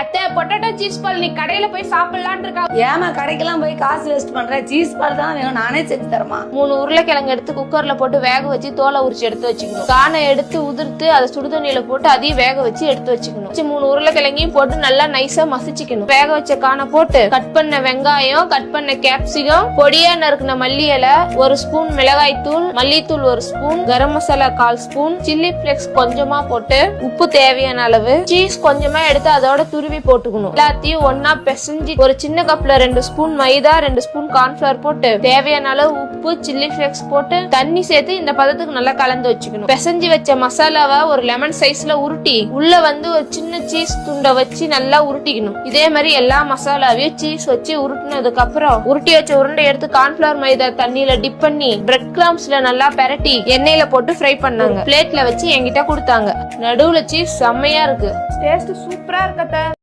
அத்தை potato cheese ball நீ கடையில போய் சாப்பிடலான்னு இருக்கா. ஏமா கடைக்கெல்லாம் போய் காசு வேஸ்ட் பண்ற? சீஸ் பால் தான் வேணும், நானே செஞ்சு தரமா. 3 உருளைக்கிழங்கு எடுத்து குக்கர்ல போட்டு வேக வச்சு தோலை உரிச்சு எடுத்து வச்சுக்கணும். கானை எடுத்து உதிர்த்து அதை சுடுதண்ணியில போட்டு அதையும் வேக வச்சு எடுத்து வச்சுக்கணும். 3 உருளைக்கிழங்கையும் போட்டு நல்லா நைஸா மசிச்சுக்கணும். வேக வச்ச கானை போட்டு கட் பண்ண வெங்காயம், கட் பண்ண கேப்சிகம், பொடியா நறுக்குன மல்லி இலை, 1 ஸ்பூன் மிளகாய் தூள், மல்லித்தூள் 1 spoon, garam masala 1/4 spoon, chilli flakes கொஞ்சமா போட்டு, உப்பு தேவையான அளவு, சீஸ் கொஞ்சமா எடுத்து அதோட துருவி போட்டுக்கணும். எல்லாத்தையும் ஒன்னா பிசைஞ்சு ஒரு சின்ன கப்ல 2 ஸ்பூன் மைதா, 2 ஸ்பூன் கார்ன்ஃபிளவர் போட்டு தேவையான அளவு உப்பு, சில்லி பிளேக்ஸ் போட்டு தண்ணி சேர்த்து இந்த பதத்துக்கு நல்லா கலந்து வச்சுக்கணும். பிசைஞ்சு வச்ச மசாலாவை ஒரு லெமன் சைஸ்ல உருட்டி உள்ள ஒரு சின்ன சீஸ் துண்டை வச்சு நல்லா உருட்டிக்கணும். இதே மாதிரி எல்லா மசாலாவையும் சீஸ் வச்சு உருட்டினதுக்கு அப்புறம் உருட்டி வச்ச உருண்டை எடுத்து கார்ன்ஃபிளவர் மைதா தண்ணியில டிப் பண்ணி பிரெட் கிராம்ஸ்ல நல்லா பெரட்டி எண்ணெயில போட்டு ஃப்ரை பண்ணாங்க. பிளேட்ல வச்சு என்கிட்ட கொடுத்தாங்க. நடுவுல சீஸ் செம்மையா இருக்கு. டேஸ்ட் சூப்பரா இருக்கத்த.